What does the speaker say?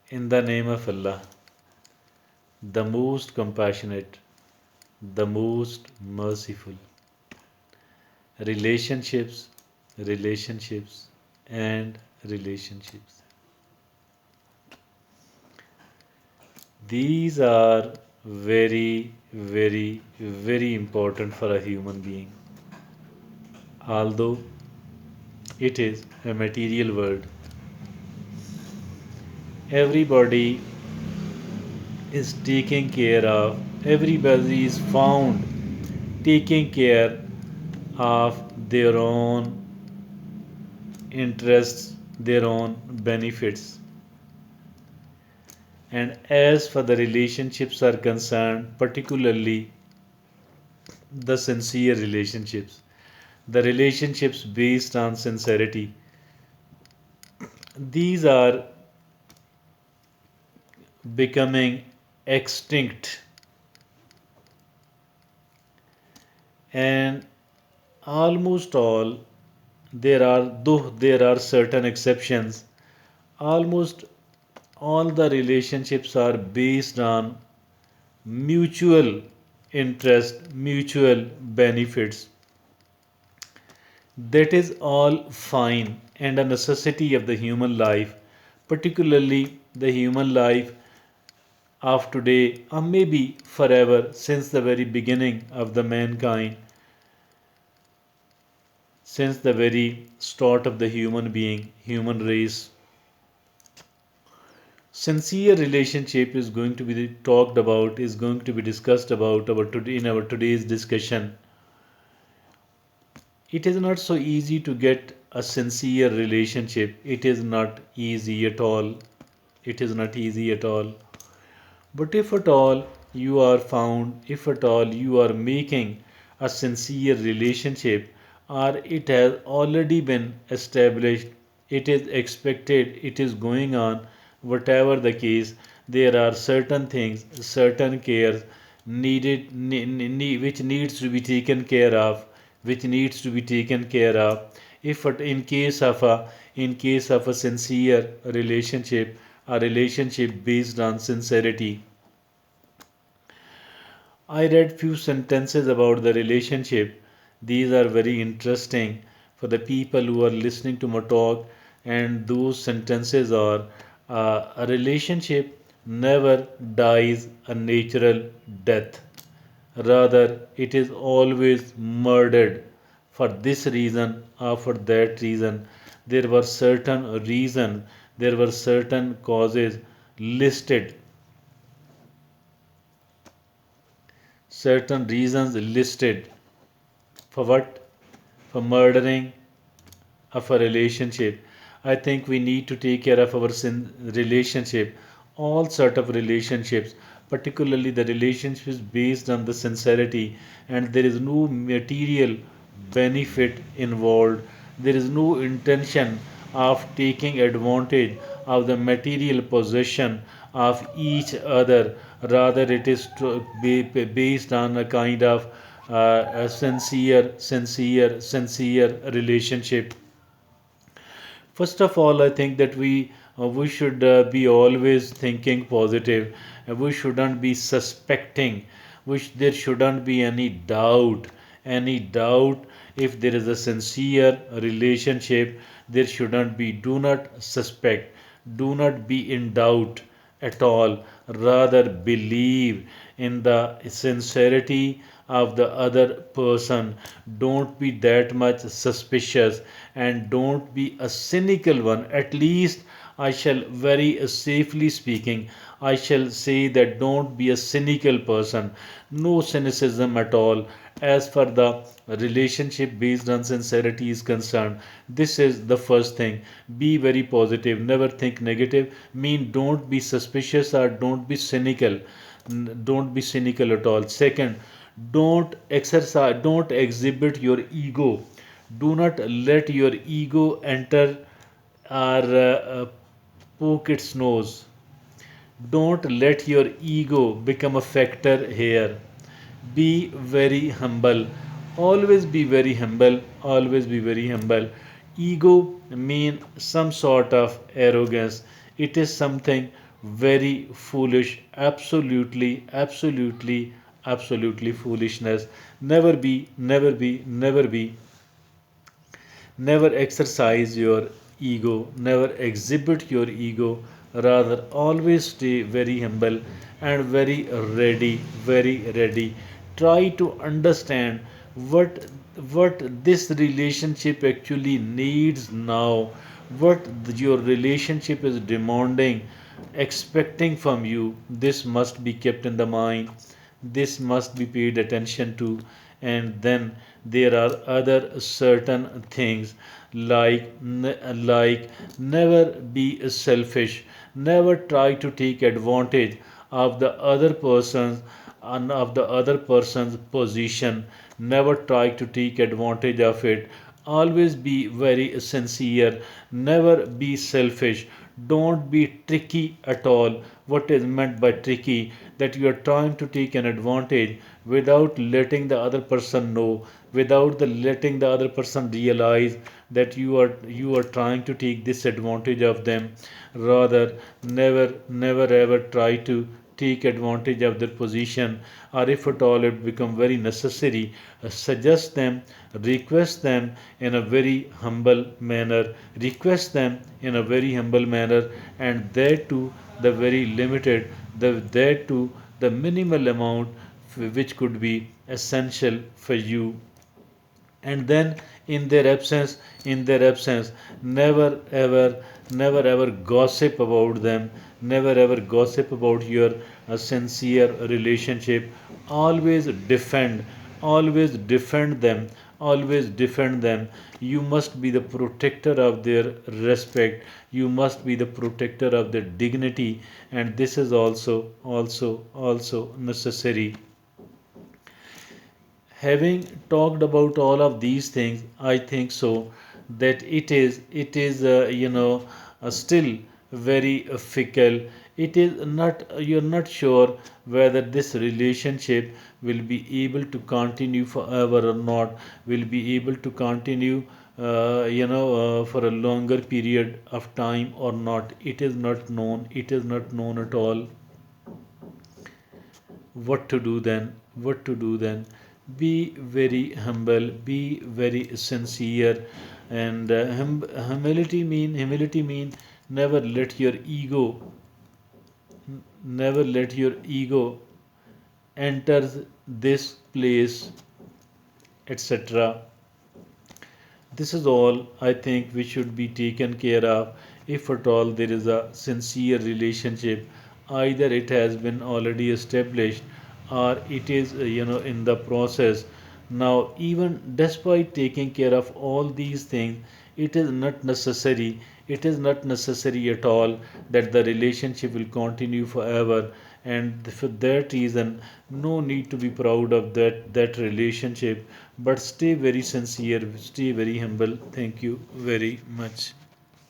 In the name of Allah, the most compassionate, the most merciful. Relationships, relationships, and relationships. These are very, very, very important for a human being. Although it is a material world, everybody is taking care of, everybody is found taking care of their own interests, their own benefits. And as for the relationships are concerned, particularly the sincere relationships, the relationships based on sincerity, these are becoming extinct. And almost all, though there are certain exceptions, almost all the relationships are based on mutual interest, mutual benefits. That is all fine and a necessity of the human life, particularly the human life of today, or maybe forever, since the very beginning of the mankind, since the very start of the human being, human race. Sincere relationship is going to be talked about, is going to be discussed about in our today's discussion. It is not so easy to get a sincere relationship. It is not easy at all. It is not easy at all. But if at all you are found, if at all you are making a sincere relationship, or it has already been established, it is expected, it is going on, whatever the case, there are certain things, certain cares needed, which needs to be taken care of, which needs to be taken care of. If in case of a sincere relationship, a relationship based on sincerity. I read few sentences about the relationship. These are very interesting for the people who are listening to my talk, and those sentences are a relationship never dies a natural death. Rather, it is always murdered for this reason or for that reason. There were certain reasons, there were certain causes listed, certain reasons listed for what? For murdering of a relationship. I think we need to take care of our relationship, all sort of relationships, particularly the relationships based on the sincerity, and there is no material benefit involved. There is no intention of taking advantage of the material possession of each other. Rather, it is based on a kind of a sincere relationship. First of all, I think that we should be always thinking positive. We shouldn't be suspecting. There shouldn't be any doubt. Any doubt if there is a sincere relationship, there shouldn't be. Do not suspect. Do not be in doubt at all. Rather, believe in the sincerity of the other person. Don't be that much suspicious, and don't be a cynical one. At least I shall, very safely speaking, I shall say that don't be a cynical person. No cynicism at all. As for the relationship based on sincerity is concerned, this is the first thing. Be very positive, never think negative. Mean, don't be suspicious or don't be cynical. Don't be cynical at all. Second, don't exhibit your ego. Do not let your ego enter or poke its nose. Don't let your ego become a factor here. Be very humble. Always be very humble. Always be very humble. Ego mean some sort of arrogance. It is something very foolish, absolutely, absolutely, absolutely foolishness. Never exercise your ego, never exhibit your ego, rather, always stay very humble and very ready. Try to understand what this relationship actually needs now, what your relationship is demanding, expecting from you. This must be kept in the mind, this must be paid attention to. And then there are other certain things like never be selfish, never try to take advantage of the other person's and of the other person's position, never try to take advantage of it. Always be very sincere, never be selfish, don't be tricky at all. What is meant by tricky? That you are trying to take an advantage without letting the other person know, without letting the other person realize that you are trying to take this advantage of them. Rather, never ever try to take advantage of their position, or if at all it become very necessary, suggest them, request them in a very humble manner, request them in a very humble manner, and there too the very limited, there too the minimal amount which could be essential for you. And then in their absence, never ever never ever gossip about them, never ever gossip about your sincere relationship. Always defend, always defend them. You must be the protector of their respect, you must be the protector of their dignity, and this is also necessary. Having talked about all of these things, I think so that it is still very fickle. It is not, you're not sure whether this relationship will be able to continue forever or not, will be able to continue for a longer period of time or not. It is not known, it is not known at all. What to do then? What to do then? Be very humble, be very sincere. And humility mean never let your ego, never let your ego enter this place, etc. This is all I think we should be taken care of. If at all there is a sincere relationship, either it has been already established or it is in the process. Now, even despite taking care of all these things, it is not necessary at all that the relationship will continue forever. And for that reason, no need to be proud of that relationship, but stay very sincere, stay very humble. Thank you very much.